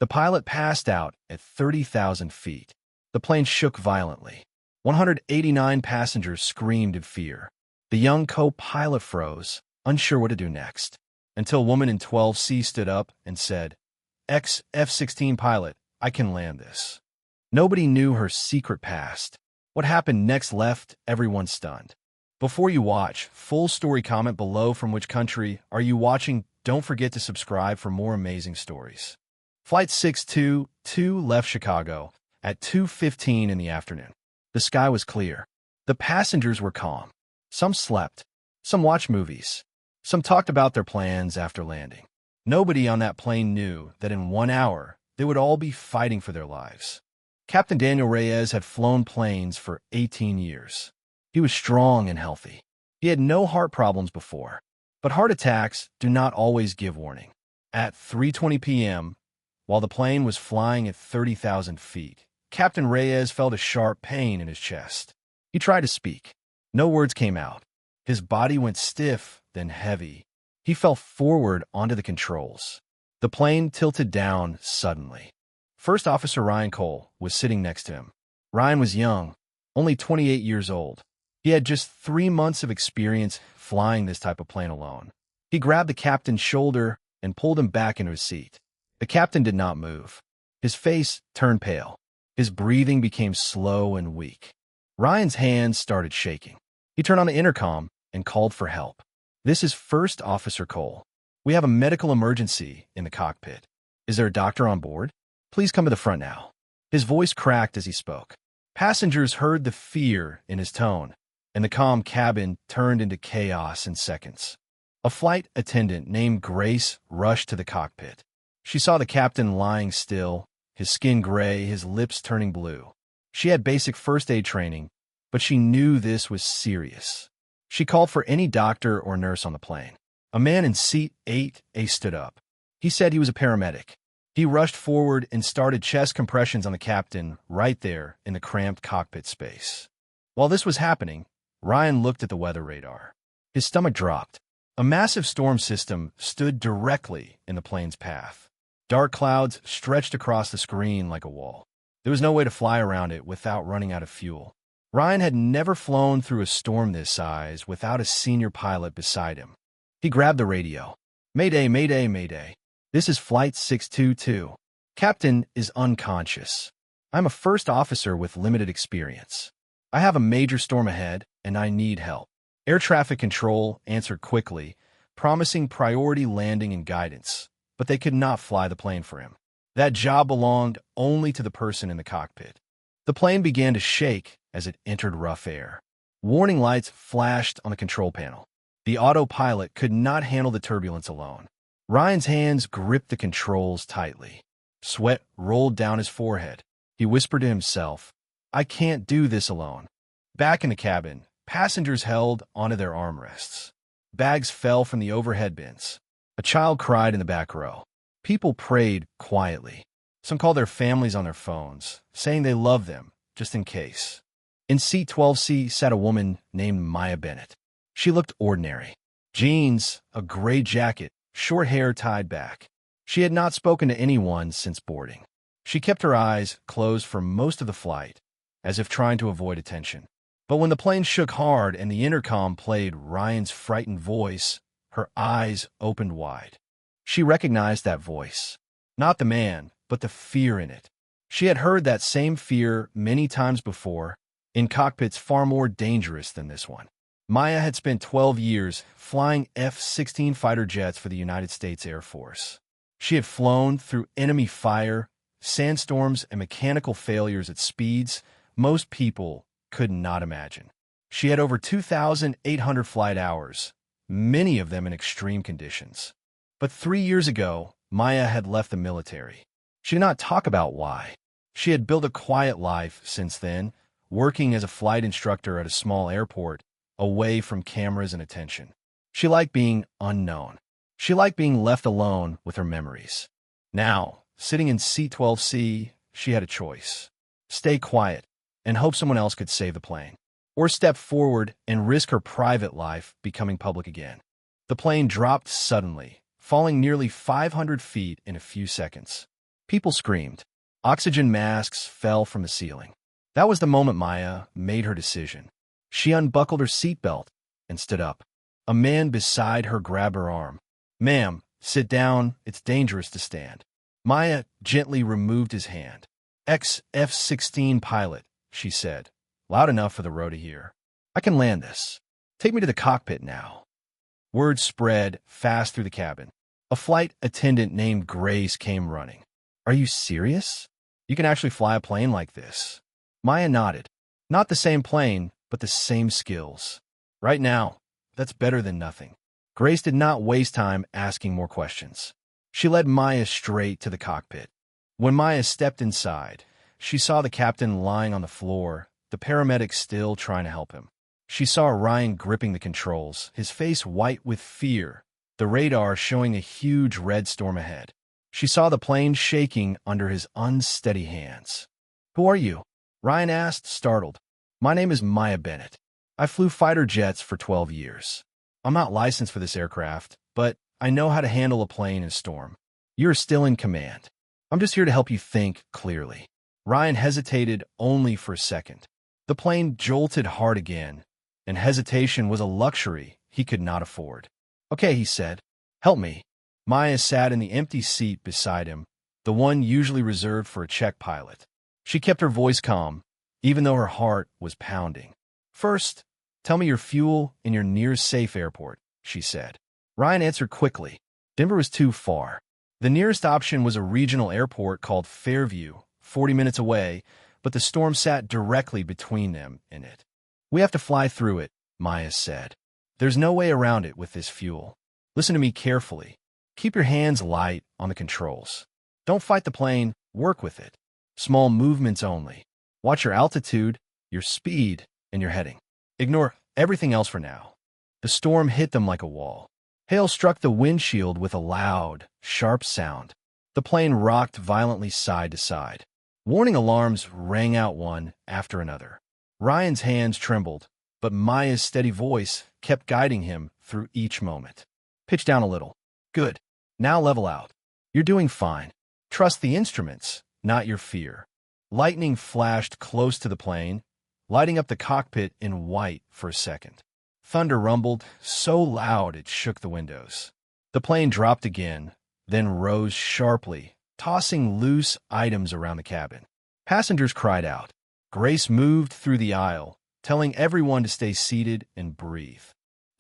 The pilot passed out at 30,000 feet. The plane shook violently. 189 passengers screamed in fear. The young co-pilot froze, unsure what to do next, until a woman in 12C stood up and said, "Ex-F-16 pilot, I can land this." Nobody knew her secret past. What happened next left everyone stunned. Before you watch, full story, comment below from which country are you watching. Don't forget to subscribe for more amazing stories. Flight 622 left Chicago at 2:15 in the afternoon. The sky was clear. The passengers were calm. Some slept. Some watched movies. Some talked about their plans after landing. Nobody on that plane knew that in 1 hour, they would all be fighting for their lives. Captain Daniel Reyes had flown planes for 18 years. He was strong and healthy. He had no heart problems before. But heart attacks do not always give warning. At 3:20 p.m., while the plane was flying at 30,000 feet, Captain Reyes felt a sharp pain in his chest. He tried to speak. No words came out. His body went stiff, then heavy. He fell forward onto the controls. The plane tilted down suddenly. First Officer Ryan Cole was sitting next to him. Ryan was young, only 28 years old. He had just 3 months of experience flying this type of plane alone. He grabbed the captain's shoulder and pulled him back into his seat. The captain did not move. His face turned pale. His breathing became slow and weak. Ryan's hands started shaking. He turned on the intercom and called for help. "This is First Officer Cole. We have a medical emergency in the cockpit. Is there a doctor on board? Please come to the front now." His voice cracked as he spoke. Passengers heard the fear in his tone, and the calm cabin turned into chaos in seconds. A flight attendant named Grace rushed to the cockpit. She saw the captain lying still, his skin gray, his lips turning blue. She had basic first aid training, but she knew this was serious. She called for any doctor or nurse on the plane. A man in seat 8A stood up. He said he was a paramedic. He rushed forward and started chest compressions on the captain right there in the cramped cockpit space. While this was happening, Ryan looked at the weather radar. His stomach dropped. A massive storm system stood directly in the plane's path. Dark clouds stretched across the screen like a wall. There was no way to fly around it without running out of fuel. Ryan had never flown through a storm this size without a senior pilot beside him. He grabbed the radio. "Mayday, mayday, mayday. This is Flight 622. Captain is unconscious. I'm a first officer with limited experience. I have a major storm ahead, and I need help." Air traffic control answered quickly, promising priority landing and guidance, but they could not fly the plane for him. That job belonged only to the person in the cockpit. The plane began to shake as it entered rough air. Warning lights flashed on the control panel. The autopilot could not handle the turbulence alone. Ryan's hands gripped the controls tightly. Sweat rolled down his forehead. He whispered to himself, "I can't do this alone." Back in the cabin, passengers held onto their armrests. Bags fell from the overhead bins. A child cried in the back row. People prayed quietly. Some called their families on their phones, saying they loved them, just in case. In seat 12C sat a woman named Maya Bennett. She looked ordinary. Jeans, a gray jacket, short hair tied back. She had not spoken to anyone since boarding. She kept her eyes closed for most of the flight, as if trying to avoid attention. But when the plane shook hard and the intercom played Ryan's frightened voice, her eyes opened wide. She recognized that voice. Not the man, but the fear in it. She had heard that same fear many times before, in cockpits far more dangerous than this one. Maya had spent 12 years flying F-16 fighter jets for the United States Air Force. She had flown through enemy fire, sandstorms, and mechanical failures at speeds most people could not imagine. She had over 2,800 flight hours, many of them in extreme conditions. But 3 years ago, Maya had left the military. She did not talk about why. She had built a quiet life since then, working as a flight instructor at a small airport, away from cameras and attention. She liked being unknown. She liked being left alone with her memories. Now, sitting in seat 12C, she had a choice. Stay quiet and hope someone else could save the plane, or step forward and risk her private life becoming public again. The plane dropped suddenly, falling nearly 500 feet in a few seconds. People screamed. Oxygen masks fell from the ceiling. That was the moment Maya made her decision. She unbuckled her seatbelt and stood up. A man beside her grabbed her arm. "Ma'am, sit down. It's dangerous to stand." Maya gently removed his hand. "Ex-F-16 pilot," she said, loud enough for the row to hear. "I can land this. Take me to the cockpit now." Word spread fast through the cabin. A flight attendant named Grace came running. "Are you serious? You can actually fly a plane like this?" Maya nodded. "Not the same plane, but the same skills. Right now, that's better than nothing." Grace did not waste time asking more questions. She led Maya straight to the cockpit. When Maya stepped inside, she saw the captain lying on the floor, the paramedics still trying to help him. She saw Ryan gripping the controls, his face white with fear, the radar showing a huge red storm ahead. She saw the plane shaking under his unsteady hands. "Who are you?" Ryan asked, startled. "My name is Maya Bennett. I flew fighter jets for 12 years. I'm not licensed for this aircraft, but I know how to handle a plane in a storm. You're still in command. I'm just here to help you think clearly." Ryan hesitated only for a second. The plane jolted hard again, and hesitation was a luxury he could not afford. "Okay," he said. "Help me." Maya sat in the empty seat beside him, the one usually reserved for a Czech pilot. She kept her voice calm, even though her heart was pounding. "First, tell me your fuel and your nearest safe airport," she said. Ryan answered quickly. Denver was too far. The nearest option was a regional airport called Fairview, 40 minutes away, but the storm sat directly between them and it. "We have to fly through it," Maya said. "There's no way around it with this fuel. Listen to me carefully. Keep your hands light on the controls. Don't fight the plane, work with it. Small movements only. Watch your altitude, your speed, and your heading. Ignore everything else for now." The storm hit them like a wall. Hail struck the windshield with a loud, sharp sound. The plane rocked violently side to side. Warning alarms rang out one after another. Ryan's hands trembled, but Maya's steady voice kept guiding him through each moment. "Pitch down a little. Good. Now level out. You're doing fine. Trust the instruments, not your fear." Lightning flashed close to the plane, lighting up the cockpit in white for a second. Thunder rumbled so loud it shook the windows. The plane dropped again, then rose sharply, tossing loose items around the cabin. Passengers cried out. Grace moved through the aisle, telling everyone to stay seated and breathe.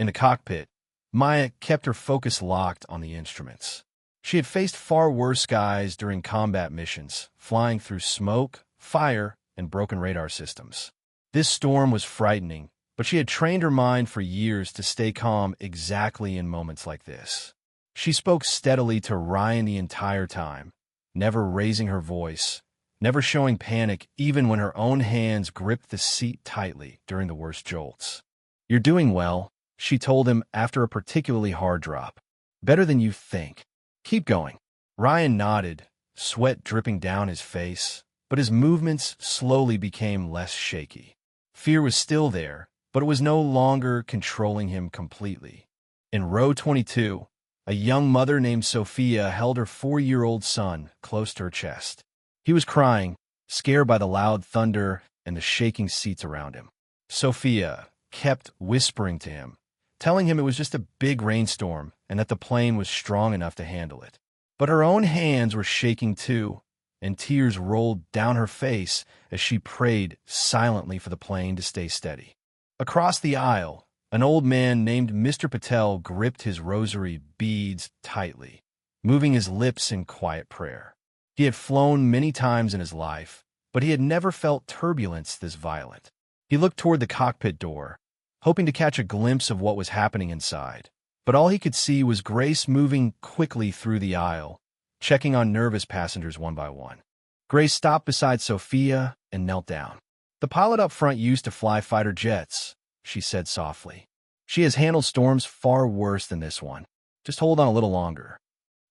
In the cockpit, Maya kept her focus locked on the instruments. She had faced far worse skies during combat missions, flying through smoke, fire, and broken radar systems. This storm was frightening, but she had trained her mind for years to stay calm exactly in moments like this. She spoke steadily to Ryan the entire time, never raising her voice, never showing panic even when her own hands gripped the seat tightly during the worst jolts. "You're doing well," she told him after a particularly hard drop. "Better than you think. Keep going." Ryan nodded, sweat dripping down his face, but his movements slowly became less shaky. Fear was still there, but it was no longer controlling him completely. In row 22, a young mother named Sophia held her 4-year-old son close to her chest. He was crying, scared by the loud thunder and the shaking seats around him. Sophia kept whispering to him, telling him it was just a big rainstorm and that the plane was strong enough to handle it. But her own hands were shaking too, and tears rolled down her face as she prayed silently for the plane to stay steady. Across the aisle, an old man named Mr. Patel gripped his rosary beads tightly, moving his lips in quiet prayer. He had flown many times in his life, but he had never felt turbulence this violent. He looked toward the cockpit door, hoping to catch a glimpse of what was happening inside. But all he could see was Grace moving quickly through the aisle, checking on nervous passengers one by one. Grace stopped beside Sophia and knelt down. "The pilot up front used to fly fighter jets," she said softly. "She has handled storms far worse than this one. Just hold on a little longer."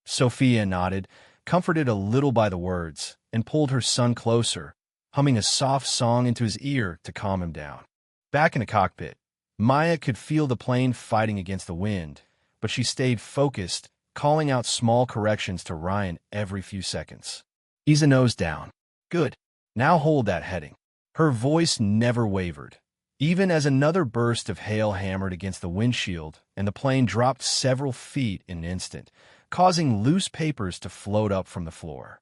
Sophia nodded, comforted a little by the words, and pulled her son closer, humming a soft song into his ear to calm him down. Back in the cockpit, Maya could feel the plane fighting against the wind, but she stayed focused, calling out small corrections to Ryan every few seconds. Ease a nose down. Good. Now hold that heading. Her voice never wavered, even as another burst of hail hammered against the windshield and the plane dropped several feet in an instant, causing loose papers to float up from the floor.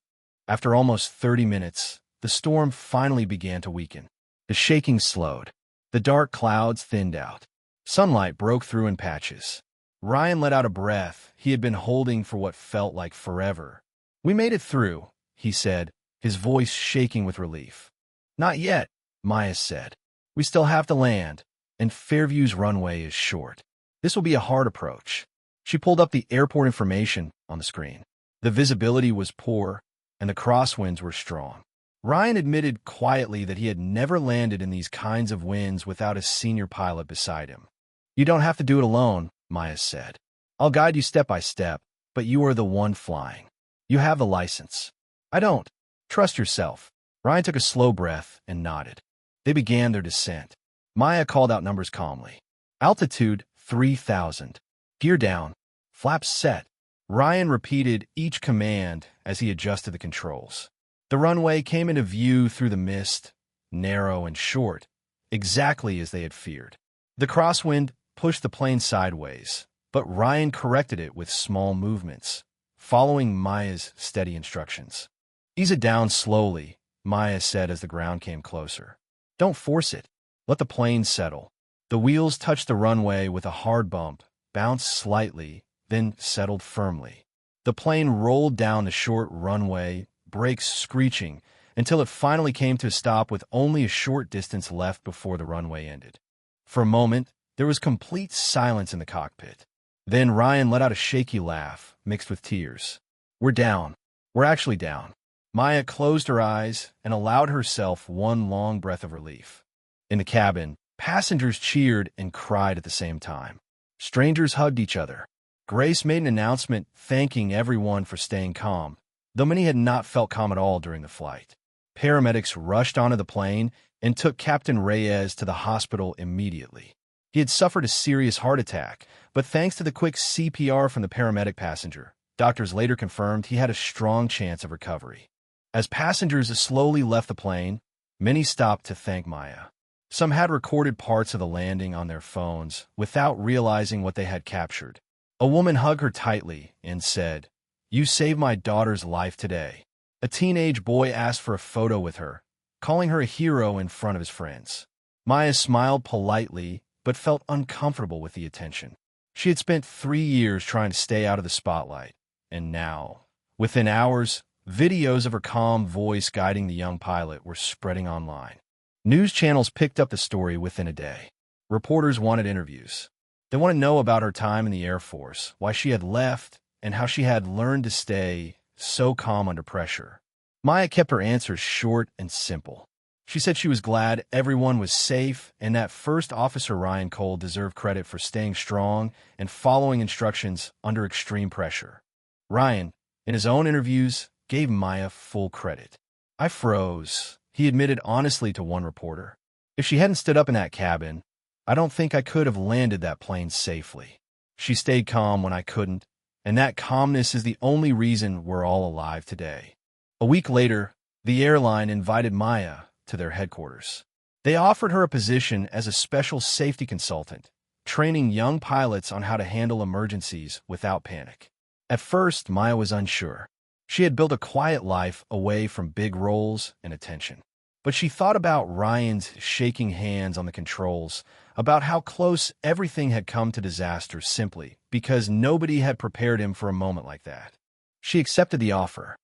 After almost 30 minutes, the storm finally began to weaken. The shaking slowed. The dark clouds thinned out. Sunlight broke through in patches. Ryan let out a breath he had been holding for what felt like forever. "We made it through," he said, his voice shaking with relief. "Not yet," Maya said. "We still have to land, and Fairview's runway is short. This will be a hard approach." She pulled up the airport information on the screen. The visibility was poor, and the crosswinds were strong. Ryan admitted quietly that he had never landed in these kinds of winds without a senior pilot beside him. "You don't have to do it alone," Maya said. "I'll guide you step by step, but you are the one flying. You have the license." "I don't. Trust yourself." Ryan took a slow breath and nodded. They began their descent. Maya called out numbers calmly. Altitude 3,000. Gear down. Flaps set. Ryan repeated each command as he adjusted the controls. The runway came into view through the mist, narrow and short, exactly as they had feared. The crosswind pushed the plane sideways, but Ryan corrected it with small movements, following Maya's steady instructions. "Ease it down slowly," Maya said as the ground came closer. "Don't force it. Let the plane settle." The wheels touched the runway with a hard bump, bounced slightly, then settled firmly. The plane rolled down the short runway, brakes screeching, until it finally came to a stop with only a short distance left before the runway ended. For a moment, there was complete silence in the cockpit. Then Ryan let out a shaky laugh, mixed with tears. "We're down. We're actually down." Maya closed her eyes and allowed herself one long breath of relief. In the cabin, passengers cheered and cried at the same time. Strangers hugged each other. Grace made an announcement thanking everyone for staying calm, though many had not felt calm at all during the flight. Paramedics rushed onto the plane and took Captain Reyes to the hospital immediately. He had suffered a serious heart attack, but thanks to the quick CPR from the paramedic passenger, doctors later confirmed he had a strong chance of recovery. As passengers slowly left the plane, many stopped to thank Maya. Some had recorded parts of the landing on their phones without realizing what they had captured. A woman hugged her tightly and said, "You saved my daughter's life today." A teenage boy asked for a photo with her, calling her a hero in front of his friends. Maya smiled politely, but felt uncomfortable with the attention. She had spent 3 years trying to stay out of the spotlight, and now, within hours, videos of her calm voice guiding the young pilot were spreading online. News channels picked up the story within a day. Reporters wanted interviews. They wanted to know about her time in the Air Force, why she had left, and how she had learned to stay so calm under pressure. Maya kept her answers short and simple. She said she was glad everyone was safe and that First Officer Ryan Cole deserved credit for staying strong and following instructions under extreme pressure. Ryan, in his own interviews, gave Maya full credit. "I froze," he admitted honestly to one reporter. "If she hadn't stood up in that cabin, I don't think I could have landed that plane safely. She stayed calm when I couldn't, and that calmness is the only reason we're all alive today." A week later, the airline invited Maya to their headquarters. They offered her a position as a special safety consultant, training young pilots on how to handle emergencies without panic. At first, Maya was unsure. She had built a quiet life away from big roles and attention. But she thought about Ryan's shaking hands on the controls, about how close everything had come to disaster simply because nobody had prepared him for a moment like that. She accepted the offer.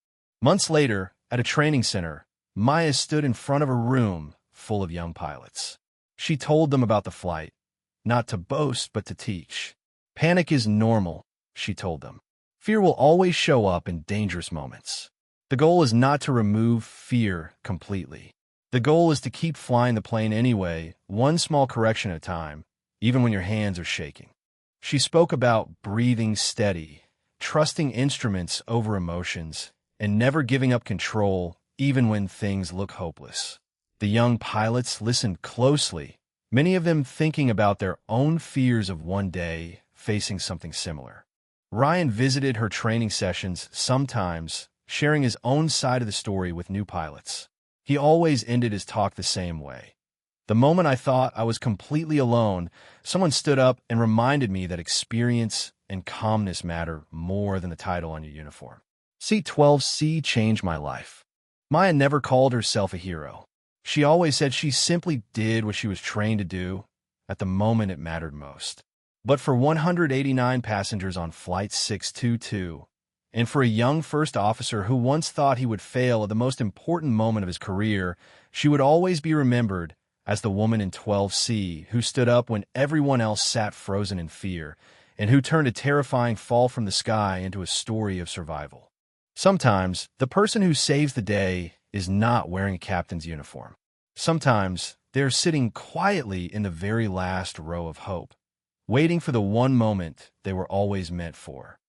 Months later, at a training center, Maya stood in front of a room full of young pilots. She told them about the flight, not to boast but to teach. "Panic is normal," she told them. "Fear will always show up in dangerous moments. The goal is not to remove fear completely. The goal is to keep flying the plane anyway, one small correction at a time, even when your hands are shaking." She spoke about breathing steady, trusting instruments over emotions, and never giving up control even when things look hopeless. The young pilots listened closely, many of them thinking about their own fears of one day facing something similar. Ryan visited her training sessions sometimes, sharing his own side of the story with new pilots. He always ended his talk the same way. The moment I thought I was completely alone, someone stood up and reminded me that experience and calmness matter more than the title on your uniform. C-12C changed my life. Maya never called herself a hero. She always said she simply did what she was trained to do at the moment it mattered most. But for 189 passengers on Flight 622, and for a young first officer who once thought he would fail at the most important moment of his career, she would always be remembered as the woman in 12C who stood up when everyone else sat frozen in fear, and who turned a terrifying fall from the sky into a story of survival. Sometimes, the person who saves the day is not wearing a captain's uniform. Sometimes, they're sitting quietly in the very last row of hope, waiting for the one moment they were always meant for.